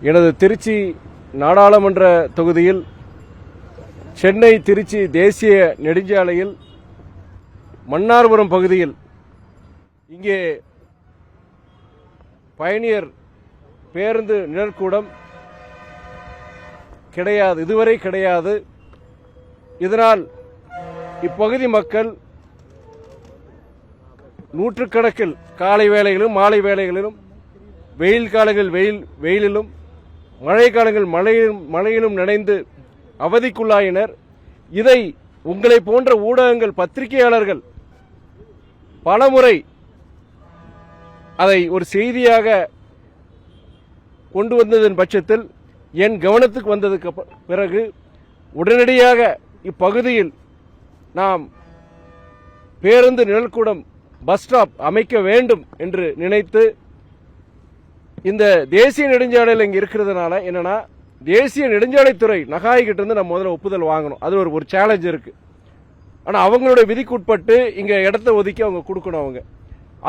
எனது திருச்சி நாடாளுமன்ற தொகுதியில் சென்னை திருச்சி தேசிய நெடுஞ்சாலையில் மன்னார்புரம் பகுதியில் இங்கே பயணியர் பேருந்து நிழற்கூடம் கிடையாது, இதுவரை கிடையாது. இதனால் இப்பகுதி மக்கள் நூற்றுக்கணக்கில் காலை வேளைகளிலும் மாலை வேளைகளிலும் வெயில் காலங்களில் வெயிலிலும் மழை காலங்கள் மழையிலும் நனைந்து அவதிக்குள்ளாயினர். இதை உங்களை போன்ற ஊடகங்கள் பத்திரிகையாளர்கள் பலமுறை அதை ஒரு செய்தியாக கொண்டு வந்ததன் பட்சத்தில் என் கவனத்துக்கு வந்ததுக்கு பிறகு உடனடியாக இப்பகுதியில் நாம் பேருந்து நிழற்கூடம் பஸ் ஸ்டாப் அமைக்க வேண்டும் என்று நினைத்து இந்த தேசிய நெடுஞ்சாலையில் இங்கே இருக்கிறதுனால என்னன்னா, தேசிய நெடுஞ்சாலைத்துறை நகாய்கிட்ட இருந்து நம்ம முதல்ல ஒப்புதல் வாங்கணும். அது ஒரு சேலஞ்ச் இருக்கு. ஆனால் அவங்களுடைய விதிக்குட்பட்டு இங்கே இடத்த ஒதுக்கி அவங்க கொடுக்கணும். அவங்க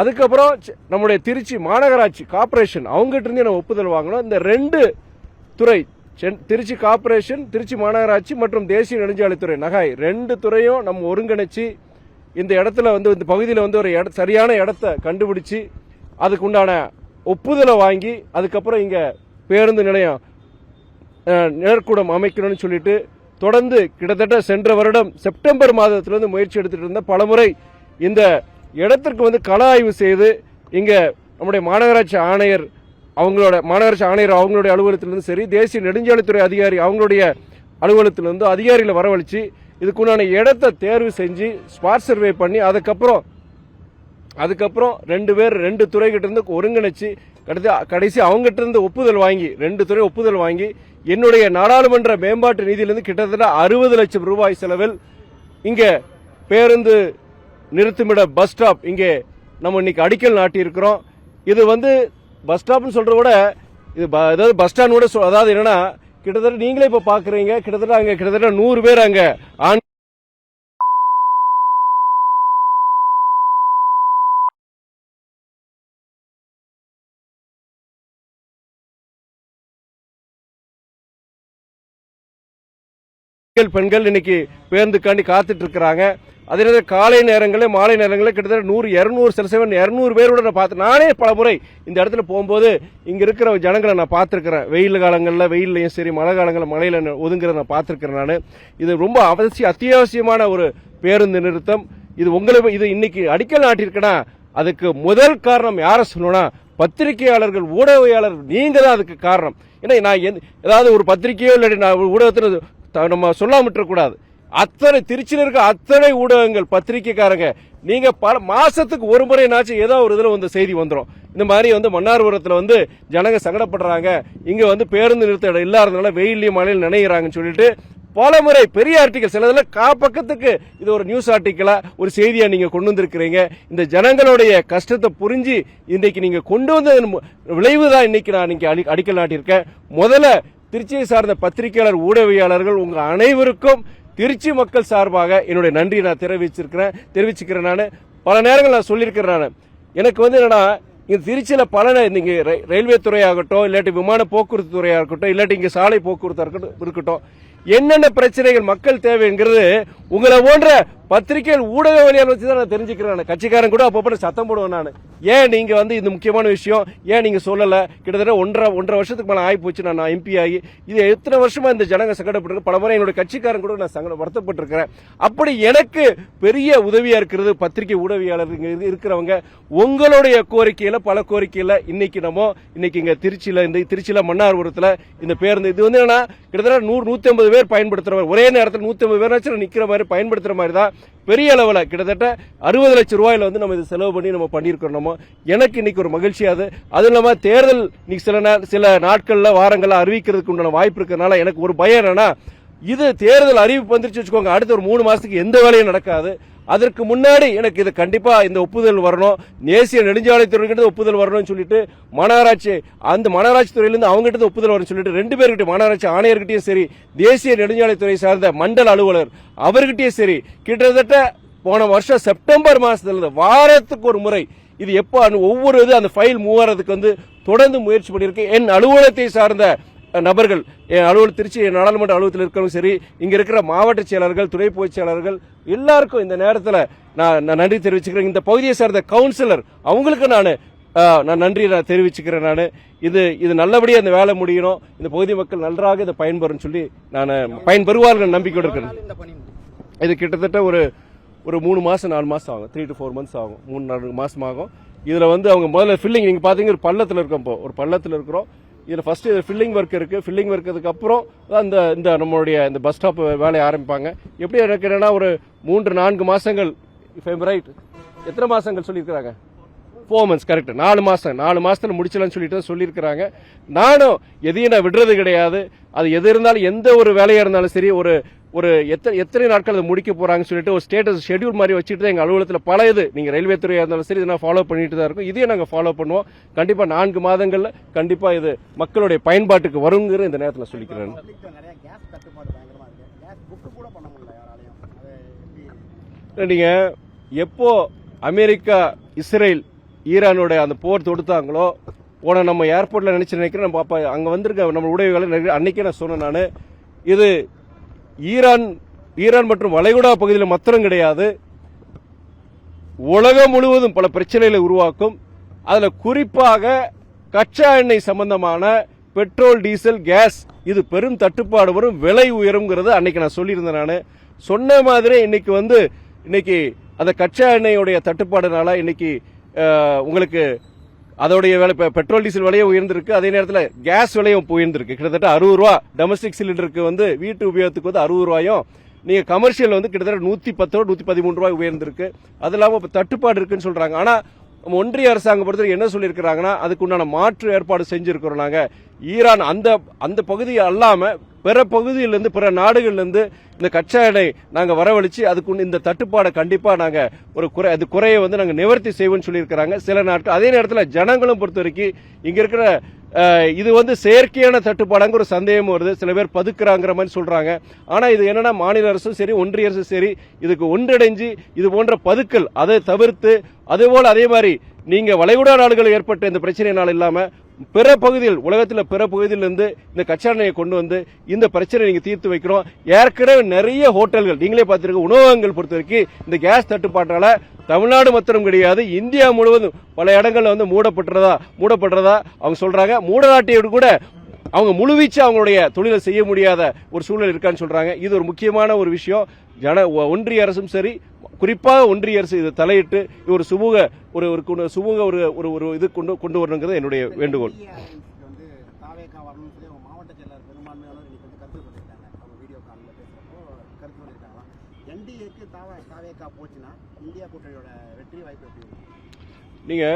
அதுக்கப்புறம் நம்முடைய திருச்சி மாநகராட்சி கார்பரேஷன் அவங்ககிட்ட இருந்து நம்ம ஒப்புதல் வாங்கணும். இந்த ரெண்டு துறை, திருச்சி கார்பரேஷன், திருச்சி மாநகராட்சி மற்றும் தேசிய நெடுஞ்சாலைத்துறை நகாய், ரெண்டு துறையும் நம்ம ஒருங்கிணைச்சு இந்த இடத்துல இந்த பகுதியில் ஒரு சரியான இடத்த கண்டுபிடிச்சு அதுக்குண்டான ஒப்புதலை வாங்கி அதுக்கப்புறம் இங்க பேருந்து நிலையம் நிழற்கூடம் அமைக்கணும்னு சொல்லிட்டு தொடர்ந்து கிட்டத்தட்ட சென்ற வருடம் செப்டம்பர் மாதத்திலிருந்து முயற்சி எடுத்துட்டு இருந்த பலமுறை இந்த இடத்திற்கு கள ஆய்வு செய்து இங்க நம்முடைய மாநகராட்சி ஆணையர் அவங்களுடைய அலுவலகத்திலிருந்து சரி, தேசிய நெடுஞ்சாலைத்துறை அதிகாரி அவங்களுடைய அலுவலகத்திலிருந்து அதிகாரிகளை வரவழைச்சு இதுக்குண்டான இடத்தை தேர்வு செஞ்சு ஸ்பாட் சர்வே பண்ணி அதுக்கப்புறம் ரெண்டு துறை கிட்ட இருந்து ஒருங்கிணைச்சு கடைசி அவங்ககிட்ட இருந்து ஒப்புதல் வாங்கி, ரெண்டு துறை ஒப்புதல் வாங்கி என்னுடைய நாடாளுமன்ற மேம்பாட்டு நிதியிலிருந்து கிட்டத்தட்ட 60 லட்சம் ரூபாய் செலவில் இங்க பேருந்து நிறுத்துமிட பஸ் ஸ்டாப் இங்கே நம்ம இன்னைக்கு அடிக்கல் நாட்டி இருக்கிறோம். இது பஸ் ஸ்டாப்னு சொல்றத விட இது அதாவது பஸ் ஸ்டாண்ட் கூட, அதாவது என்னன்னா கிட்டத்தட்ட நீங்களே இப்ப பாக்குறீங்க, கிட்டத்தட்ட 100 பேர் அங்க பெண்கள் இன்னைக்கு பேருந்துக்காண்டி காத்துட்டு இருக்கிறாங்க. அதே நேரத்தில் காலை நேரங்களில் மாலை நேரங்களில் கிட்டத்தட்ட 100-200 சில சமயம் 200 பேரோட நான் பார்த்து, நானே பல முறை இந்த இடத்துல போகும்போது இங்க இருக்கிற ஜனங்களை நான் பார்த்திருக்கிறேன். வெயில் காலங்களில் வெயிலையும் சரி, மழை காலங்களில் மழையில ஒதுங்குறத நான் பார்த்திருக்கிறேன். நான் இது ரொம்ப அத்தியாவசியமான ஒரு பேருந்து நிறுத்தம். இது இன்னைக்கு அடிக்கல் நாட்டிருக்கனா அதுக்கு முதல் காரணம் யார சொல்லணும்னா, பத்திரிகையாளர்கள், ஊடகவியாளர்கள், நீங்க தான் அதுக்கு காரணம். ஏன்னா நான் ஏதாவது ஒரு பத்திரிகையோ இல்லாட்டி நான் ஊடகத்தில் நம்ம சொல்லாம கூடாது. அத்தனை திருச்சியில் இருக்க அத்தனை ஊடகங்கள், பத்திரிகைக்காரங்க, நீங்க பல மாசத்துக்கு ஒரு முறைனாச்சும் ஏதோ ஒரு இதுல செய்தி வந்துடும். இந்த மாதிரி மன்னார்புரத்துல ஜனங்க சங்கடப்படுறாங்க, இங்க பேருந்து நிறுத்த இடம் இல்லாததுனால வெயிலையும் மழையில் நினைக்கிறாங்கன்னு சொல்லிட்டு பல முறை பெரிய ஆர்டிகல், சிலதுல பக்கத்துக்கு இது ஒரு நியூஸ் ஆர்டிக்கலா ஒரு செய்தியா நீங்க கொண்டு வந்திருக்கிறீங்க. இந்த ஜனங்களுடைய கஷ்டத்தை புரிஞ்சு இன்னைக்கு நீங்க கொண்டு வந்த விளைவுதான் இன்னைக்கு நான் அடிக்கல் நாட்டியிருக்கேன். முதல்ல திருச்சியை சார்ந்த பத்திரிகையாளர், ஊடகவியாளர்கள் உங்க அனைவருக்கும் திருச்சி மக்கள் சார்பாக என்னுடைய நன்றி நான் தெரிவிச்சுக்கிறேன். நான் பல நேரங்கள் நான் சொல்லியிருக்கிறேன். எனக்கு என்னன்னா, இங்க திருச்சியில நீங்க ரயில்வே துறையாகட்டும், இல்லாட்டி விமான போக்குவரத்து துறையா இருக்கட்டும், இல்லாட்டி இங்க சாலை போக்குவரத்து இருக்கட்டும், என்னென்ன பிரச்சனைகள் மக்கள் தேவைங்கிறது உங்களை போன்ற பத்திரிகைகள் ஊடகவியலாளர் வச்சு தான் நான் தெரிஞ்சுக்கிறேன். கட்சிக்காரன் கூட அப்பப்போ சத்தம் போடுவேன் நான். ஏன் நீங்க இந்த முக்கியமான விஷயம் ஏன் நீங்க சொல்லல? கிட்டத்தட்ட ஒன்றரை வருஷத்துக்கு மேல ஆகி போச்சு நான் எம்பி ஆகி. இது எத்தனை வருஷமா இந்த ஜனங்க சங்கடப்பட்டு பல முறை என்னோட கட்சிக்காரன் கூட நான் வருத்தப்பட்டு இருக்கிறேன். அப்படி எனக்கு பெரிய உதவியா இருக்கிறது பத்திரிகை ஊடகவியலாளர் இருக்கிறவங்க. உங்களுடைய கோரிக்கையில பல கோரிக்கையில இன்னைக்கு இங்க திருச்சியில மன்னார்புரத்துல இந்த பேருந்து இது என்னன்னா கிட்டத்தட்ட 100-150 பேர் பயன்படுத்துற மாதிரி, ஒரே நேரத்தில் 150 பேர் நிக்கிற மாதிரி பயன்படுத்துற மாதிரி தான் பெரிய அளவில் கிட்டத்தட்ட 60 லட்சம் ரூபாயில நம்ம இது செலவு பண்ணி நம்ம பண்ணியிருக்கிறோம். எனக்கு இன்னைக்கு ஒரு மகிழ்ச்சியாது. அது இல்லாம தேர்தல் சில நாட்கள்ல வாரங்கள்ல அறிவிக்கிறதுக்கு உண்டான வாய்ப்பு இருக்கிறதுனால எனக்கு ஒரு பயம் என்னன்னா, இது தேர்தல் அறிவிப்பு வந்துருச்சு வச்சுக்கோங்க, அடுத்த ஒரு 3 மாசத்துக்கு எந்த வேலையும் நடக்காது. அதற்கு முன்னாடி எனக்கு இது கண்டிப்பா இந்த ஒப்புதல் வரணும், தேசிய நெடுஞ்சாலைத்துறை ஒப்புதல் வரணும்னு சொல்லிட்டு மாநகராட்சி துறையிலிருந்து அவங்ககிட்ட ஒப்புதல் வரணும்னு சொல்லிட்டு 2 பேர்கிட்ட, மாநகராட்சி ஆணையர்கிட்டயும் சரி, தேசிய நெடுஞ்சாலைத்துறை சார்ந்த மண்டல அலுவலர் அவர்கிட்டயும் சரி, கிட்டத்தட்ட போன வருஷம் செப்டம்பர் மாசத்துல வாரத்துக்கு ஒரு முறை இது எப்போ ஒவ்வொரு இது அந்த ஃபைல் மூவ் ஆகிறதுக்கு வந்து தொடர்ந்து முயற்சி பண்ணியிருக்கேன். என் அலுவலகத்தை சார்ந்த நபர்கள், என் திருச்சி நாடாளுமன்ற அலுவலகத்தில் இருக்கிறவங்க சரி, இங்க இருக்கிற மாவட்ட செயலாளர்கள், துணை பொதுச் செயலாளர்கள் எல்லாருக்கும் இந்த நேரத்தில் நான் நன்றி தெரிவிச்சுக்கிறேன். இந்த பகுதியை சார்ந்த கவுன்சிலர் அவங்களுக்கு நான் நன்றி தெரிவிச்சுக்கிறேன். நான் இது நல்லபடியாக இந்த வேலை முடியணும், இந்த பகுதி மக்கள் நன்றாக இதை பயன்பெறும் சொல்லி நான் பயன்பெறுவார்கள் நம்பிக்கையோடு இருக்கிறேன். இது கிட்டத்தட்ட ஒரு 3 மாசம் 4 மாசம் ஆகும், 3 to 4 months ஆகும், 3-4 மாசம் ஆகும். இதுல வந்து அவங்க முதல்ல ஃபில்லிங், நீங்க பாத்தீங்க ஒரு பள்ளத்துல இருக்கோம், இப்போ ஒரு பள்ளத்துல இருக்கிறோம். இதுல ஃபர்ஸ்ட் ஃபில்லிங் ஒர்க் இருக்கு. ஃபில்லிங் ஒர்க்கு அப்புறம் இந்த நம்மளுடைய இந்த பஸ் ஸ்டாப் வேலையை ஆரம்பிப்பாங்க. எப்படி எனக்கு என்னன்னா ஒரு 3-4 மாசங்கள், ரைட், எத்தனை மாசங்கள் சொல்லியிருக்கிறாங்க? 4 months, கரெக்ட். 4 மாசத்துல முடிச்சலாம்னு சொல்லிட்டு சொல்லியிருக்கிறாங்க. நானும் எதையும் நான் விடுறது கிடையாது. அது எது இருந்தாலும், எந்த ஒரு வேலையா இருந்தாலும் சரி, ஒரு எத்தனை நாட்கள் அதை முடிக்க போறாங்கன்னு சொல்லிட்டு ஒரு ஸ்டேட்டஸ் ஷெட்யூல் மாதிரி வச்சுட்டு தான் எங்க அலுவலகத்தில் பல இது, நீங்க ரயில்வே துறையா இருந்தாலும் சரி, இதை ஃபாலோ பண்ணிட்டு தான் இருக்கும். இதையும் நாங்கள் ஃபாலோ பண்ணுவோம். கண்டிப்பா 4 மாதங்கள்ல கண்டிப்பா இது மக்களுடைய பயன்பாட்டுக்கு வருங்கிற இந்த நேரத்தில் சொல்லிக்கிறேன். நீங்க எப்போ அமெரிக்கா, இஸ்ரேல், ஈரானோட அந்த போர் தொடுத்தாங்களோ, போன நம்ம ஏர்போர்ட்ல நினைக்கிறேன், நம்ம அப்ப அங்க வந்திருக்க நம்ம உடைவுகளை அன்னைக்கே நான் சொன்னேன். நான் இது ஈரான் மற்றும் வளைகுடா பகுதியில் மாத்திரம் கிடையாது, உலகம் முழுவதும் பல பிரச்சனைகளை உருவாக்கும். அதுல குறிப்பாக கச்சா எண்ணெய் சம்பந்தமான பெட்ரோல், டீசல், கேஸ் இது பெரும் தட்டுப்பாடு வரும், விலை உயரும்ங்கிறது அன்னைக்கு நான் சொல்லியிருந்தேன். நான் சொன்ன மாதிரி இன்னைக்கு அந்த கச்சா எண்ணெயுடைய தட்டுப்பாடுனால இன்னைக்கு உங்களுக்கு அதோடைய விலை, பெட்ரோல் டீசல் விலையும் உயர்ந்திருக்கு. அதே நேரத்தில் கேஸ் விலையும் உயர்ந்திருக்கு. கிட்டத்தட்ட 60 ரூபா டொமஸ்டிக் சிலிண்டருக்கு வீட்டு உபயோகத்துக்கு 60 ரூபாயும், நீங்க கமர்ஷியல் கிட்டத்தட்ட 110 113 ரூபாய் உயர்ந்திருக்கு. அது இல்லாம தட்டுப்பாடு இருக்குன்னு சொல்றாங்க. ஆனா ஒன்றிய அரசாங்கம் பொறுத்தவரை என்ன சொல்லியிருக்கிறாங்கன்னா, அதுக்கு உண்டான மாற்று ஏற்பாடு செஞ்சிருக்கிறோம். நாங்க ஈரான் அந்த பகுதியை அல்லாம பிற பகுதியிலிருந்து, பிற நாடுகள்ல இந்த கச்சா எண்ணெய் நாங்க வரவழைச்சு அதுக்கு இந்த தட்டுப்பாடை கண்டிப்பா நாங்க குறையை நாங்க நிவர்த்தி செய்வோம்னு சொல்லியிருக்கிறாங்க சில நாட்கள். அதே நேரத்தில் ஜனங்களும் பொறுத்த வரைக்கும் இங்க இருக்கிற இது செயற்கையான தட்டுப்பாடுங்கிற ஒரு சந்தேகம் வருது. சில பேர் பதுக்குறாங்கிற மாதிரி சொல்றாங்க. ஆனா இது என்னன்னா, மாநில அரசும் சரி, ஒன்றிய அரசும் சரி, இதுக்கு ஒன்றிணைஞ்சு இது போன்ற பதுக்கல் அதை தவிர்த்து, அதேபோல அதே மாதிரி நீங்க வளைகுடா நாடுகள் ஏற்பட்ட இந்த பிரச்சனையினால் இல்லாம பிற பகுதியில், உலகத்தில் பிற பகுதியிலிருந்து இந்த கச்சா எண்ணெயை கொண்டு வந்து இந்த பிரச்சனை நீங்க தீர்த்து வைக்கிறோம். ஏற்கனவே நிறைய ஹோட்டல்கள், நீங்களே பார்த்திருக்க உணவகங்கள் பொறுத்த வரைக்கும் இந்த கேஸ் தட்டுப்பாட்டால தமிழ்நாடு மாத்திரம் கிடையாது, இந்தியா முழுவதும் பல இடங்கள்ல மூடப்படுறதா அவங்க சொல்றாங்க. மூடநாட்டியோடு கூட அவங்க முழுவீச்சு அவங்களுடைய தொழிலை செய்ய முடியாத ஒரு சூழல் இருக்கான்னு சொல்றாங்க. இது ஒரு முக்கியமான ஒரு விஷயம். ஒன்றிய அரசும் சரி, குறிப்பாக ஒன்றிய அரசு இதை தலையிட்டு ஒரு சுமூக இது கொண்டு வரணுங்கிறது என்னுடைய வேண்டுகோள். நீங்க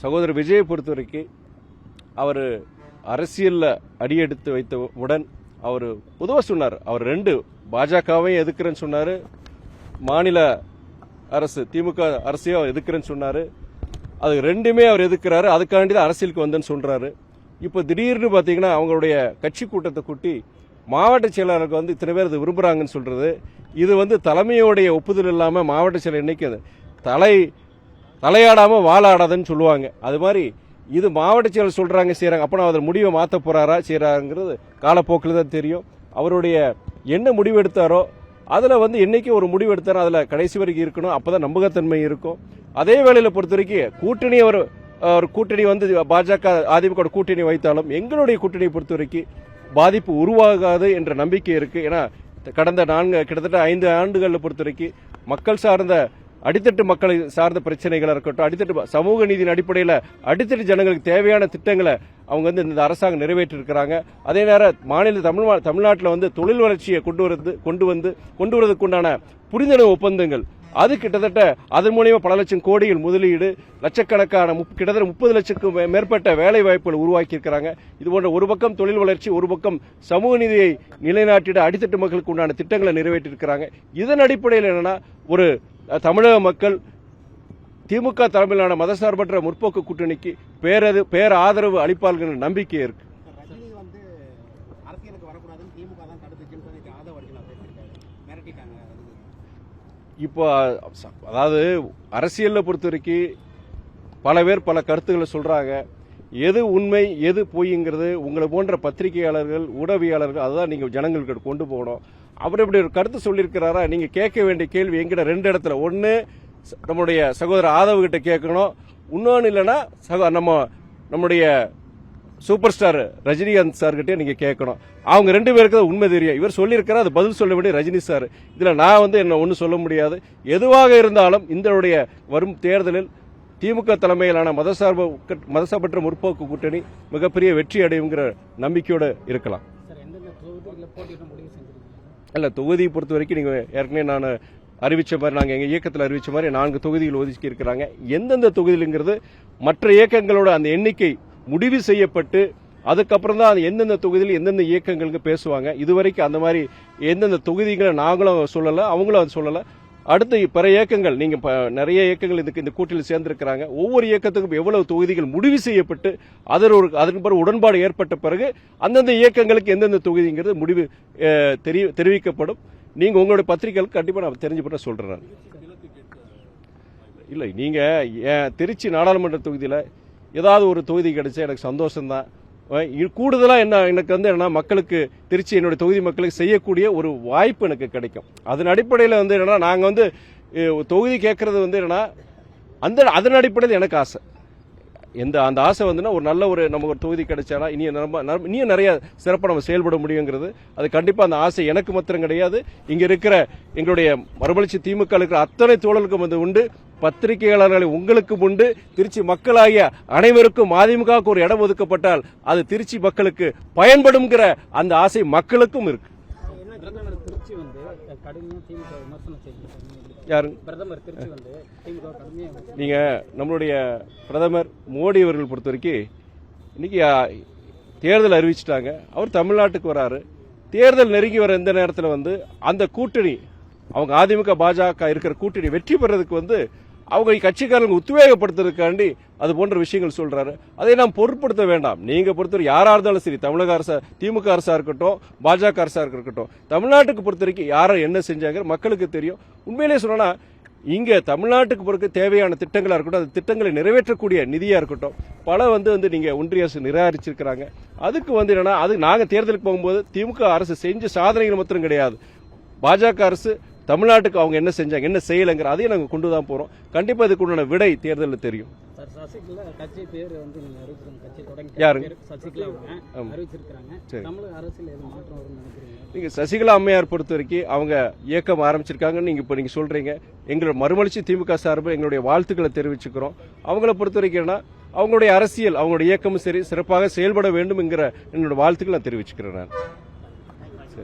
சகோதரர் விஜயை பொறுத்த வரைக்கும் அவர் அரசியல்ல அடியெடுத்து வைத்தவுடன் அவர் பொதுவாக சொன்னார், அவர் 2 பாஜகவையும் எதிர்க்கிறேன்னு சொன்னாரு, மாநில அரசு திமுக அரசையும் எதிர்க்கிறேன்னு சொன்னாரு. அது 2மே அவர் எதிர்க்கிறாரு. அதுக்காண்டி தான் அரசியலுக்கு வந்தேன்னு சொல்றாரு. இப்போ திடீர்னு பாத்தீங்கன்னா அவங்களுடைய கட்சி கூட்டத்தை கூட்டி மாவட்ட செயலாளருக்கு இத்தனை பேர் இது விரும்புறாங்கன்னு சொல்றது, இது தலைமையோடைய ஒப்புதல் இல்லாம மாவட்ட செயலர் இன்னைக்கு தலையாடாம வாழாடாதுன்னு சொல்லுவாங்க. அது மாதிரி இது மாவட்ட செயலர் சொல்றாங்க, செய்யறாங்க. அப்ப அதில் முடிவை மாற்ற போறாரா செய்யறாங்கிறது காலப்போக்கில் தான் தெரியும். அவருடைய என்ன முடிவு எடுத்தாரோ அதுல என்னைக்கு ஒரு முடிவு எடுத்தாரோ அதுல கடைசி வரைக்கும் இருக்கணும். அப்பதான் நம்பகத்தன்மை இருக்கும். அதே வேளையில பொறுத்த வரைக்கும் கூட்டணி பாஜக அதிமுக கூட்டணி வைத்தாலும் எங்களுடைய கூட்டணியை பொறுத்த வரைக்கும் பாதிப்பு உருவாகாது என்ற நம்பிக்கை இருக்கு. ஏன்னா கடந்த கிட்டத்தட்ட 5 ஆண்டுகளை பொறுத்த வரைக்கும் மக்கள் சார்ந்த அடித்தட்டு மக்களை சார்ந்த பிரச்சனைகளா இருக்கட்டும், அடித்தட்டு சமூக நீதியின் அடிப்படையில் அடித்தட்டு ஜனங்களுக்கு தேவையான திட்டங்களை அவங்க இந்த அரசாங்கம் நிறைவேற்றி இருக்கிறாங்க. அதே நேரம் தமிழ்நாட்டில் தொழில் வளர்ச்சியை கொண்டு வருவதற்குண்டான புரிந்துணர்வு ஒப்பந்தங்கள், அது கிட்டத்தட்ட அதன் மூலியமா பல லட்சம் கோடிகள் முதலீடு, லட்சக்கணக்கான கிட்டத்தட்ட 30 லட்சத்துக்கும் மேற்பட்ட வேலை வாய்ப்புகள் உருவாக்கி இருக்கிறாங்க. இது போன்ற ஒரு பக்கம் தொழில் வளர்ச்சி, ஒரு பக்கம் சமூக நீதியை நிலைநாட்டிட அடித்தட்டு மக்களுக்கு உண்டான திட்டங்களை நிறைவேற்றி இருக்கிறாங்க. இதன் அடிப்படையில் என்னன்னா, ஒரு தமிழக மக்கள் திமுக தலைமையிலான மதசார்பற்ற முற்போக்கு கூட்டணிக்கு பேர் ஆதரவு அளிப்பார்கள் நம்பிக்கை இருக்கு. இப்போ அதாவது அரசியல்ல பொறுத்த வரைக்கும் பல பேர் பல கருத்துக்களை சொல்றாங்க. எது உண்மை எது பொய்ங்கிறது உங்களை போன்ற பத்திரிகையாளர்கள் ஊடகவியாளர்கள் அதுதான் நீங்க ஜனங்களுக்கு கொண்டு போகணும். அவர் இப்படி ஒரு கருத்து சொல்லியிருக்கிறாரா, நீங்க கேட்க வேண்டிய கேள்வி எங்கிட்ட 2 இடத்துல. ஒன்னு நம்முடைய சகோதரர் ஆதவ கிட்ட கேட்கணும், இன்னொன்னு இல்லைன்னா நம்முடைய சூப்பர் ஸ்டார் ரஜினிகாந்த் சார் கிட்டே நீங்க கேட்கணும். அவங்க 2 பேருக்கு உண்மை தெரியும். இவர் சொல்லியிருக்கிறார், அது பதில் சொல்ல வேண்டிய ரஜினி சார். இதுல நான் என்ன ஒன்னும் சொல்ல முடியாது. எதுவாக இருந்தாலும் இந்த வரும் தேர்தலில் திமுக தலைமையிலான மதசார்பற்ற முற்போக்கு கூட்டணி மிகப்பெரிய வெற்றி அடையுங்கிற நம்பிக்கையோடு இருக்கலாம். இல்ல, தொகுதியை பொறுத்த வரைக்கும் நீங்க ஏற்கனவே நான் அறிவிச்ச மாதிரி, நாங்கள் எங்கள் இயக்கத்தில் அறிவிச்ச மாதிரி 4 தொகுதிகள் ஒதுக்கி இருக்கிறாங்க. எந்தெந்த தொகுதியிலுங்கிறது மற்ற இயக்கங்களோட அந்த எண்ணிக்கை முடிவு செய்யப்பட்டு அதுக்கப்புறம் தான் எந்தெந்த தொகுதியில் எந்தெந்த இயக்கங்களுக்கு பேசுவாங்க. இதுவரைக்கும் அந்த மாதிரி எந்தெந்த தொகுதிகளை நாங்களும் சொல்லலை, அவங்களும் அது சொல்லலை. அடுத்து பிற இயக்கங்கள், நீங்க நிறைய இயக்கங்கள் இந்த கூட்டணியில் சேர்ந்திருக்கிறாங்க. ஒவ்வொரு இயக்கத்துக்கும் எவ்வளவு தொகுதிகள் முடிவு செய்யப்பட்டு அதன் பிறகு உடன்பாடு ஏற்பட்ட பிறகு அந்தந்த இயக்கங்களுக்கு எந்தெந்த தொகுதிங்கிறது முடிவு தெரிவிக்கப்படும். நீங்க உங்களுடைய பத்திரிகைகளுக்கு கண்டிப்பா நான் தெரிஞ்சுப்பட்ட சொல்றேன். இல்லை, நீங்க திருச்சி நாடாளுமன்ற தொகுதியில ஏதாவது ஒரு தொகுதி கிடைச்சா எனக்கு சந்தோஷம்தான். கூடுதலா எனக்கு என்ன மக்களுக்கு திருச்சி என்னுடைய தொகுதி மக்களுக்கு செய்யக்கூடிய ஒரு வாய்ப்பு எனக்கு கிடைக்கும். அதன் அடிப்படையில் என்னன்னா நாங்க தொகுதி கேட்கறது என்னன்னா அதன் அடிப்படையில் எனக்கு ஆசை. அந்த ஆசை ஒரு நல்ல நமக்கு ஒரு தொகுதி கிடைச்சானா இன்னும் நிறைய சிறப்பாக நம்ம செயல்பட முடியுங்கிறது. அது கண்டிப்பா அந்த ஆசை எனக்கு மாத்திரம் கிடையாது, இங்க இருக்கிற எங்களுடைய மறுமலர்ச்சி திமுக இருக்கிற அத்தனை தோழர்களுக்கும் உண்டு, பத்திரிகையாளர்களை உங்களுக்கு உண்டு, திருச்சி மக்களாகிய அனைவருக்கும் அதிமுகவுக்கு ஒரு இடம் ஒதுக்கப்பட்டால் அது திருச்சி மக்களுக்கு பயன்படும்ங்கிற அந்த ஆசை மக்களுக்கும் இருக்கு. நீங்க நம்மளுடைய பிரதமர் மோடி அவர்கள் பொறுத்த வரைக்கும் இன்னைக்கு தேர்தல் அறிவிச்சிட்டாங்க. அவர் தமிழ்நாட்டுக்கு வராரு. தேர்தல் நெருங்கி வர இந்த நேரத்தில் அந்த கூட்டணி, அவங்க அதிமுக பாஜக இருக்கிற கூட்டணி வெற்றி பெறதுக்கு அவங்க கட்சிக்காரங்க உத்வேகப்படுத்துறதுக்காண்டி அது போன்ற விஷயங்கள் சொல்றாரு. அதை நாம் பொருட்படுத்த வேண்டாம். நீங்க பொறுத்தவரை யாரா இருந்தாலும் சரி, தமிழக அரசு திமுக அரசா இருக்கட்டும் பாஜக அரசா இருக்கட்டும், தமிழ்நாட்டுக்கு பொறுத்த வரைக்கும் யாரை என்ன செஞ்சாங்க மக்களுக்கு தெரியும். உண்மையிலேயே சொன்னா இங்க தமிழ்நாட்டுக்கு பொறுத்த தேவையான திட்டங்களா இருக்கட்டும், அந்த திட்டங்களை நிறைவேற்றக்கூடிய நிதியா இருக்கட்டும், பல நீங்க ஒன்றிய அரசு நிராகரிச்சிருக்கிறாங்க. அதுக்கு என்னன்னா அது நாங்க தேர்தலுக்கு போகும்போது திமுக அரசு செஞ்ச சாதனைகள் மாத்திரம் கிடையாது, பாஜக அரசு தமிழ்நாட்டுக்கு அவங்க என்ன செஞ்சாங்க என்ன செய்யலைங்கிற அதையும் நாங்கள் கொண்டு தான் போறோம். கண்டிப்பா இதுக்கு உண்டான விடை தேர்தலில் தெரியும். நீங்க சசிகலா அம்மையார் பொறுத்த வரைக்கும் அவங்க இயக்கம் ஆரம்பிச்சிருக்காங்கன்னு நீங்க சொல்றீங்க. எங்களோட மறுமலர்ச்சி திமுக சார்பில் எங்களுடைய வாழ்த்துக்களை தெரிவிச்சுக்கிறோம். அவங்கள பொறுத்த வரைக்கும் அவங்களுடைய அரசியல் அவங்களுடைய இயக்கமும் சரி சிறப்பாக செயல்பட வேண்டும் என்கிற என்னோட வாழ்த்துக்களை நான் தெரிவிச்சுக்கிறேன்.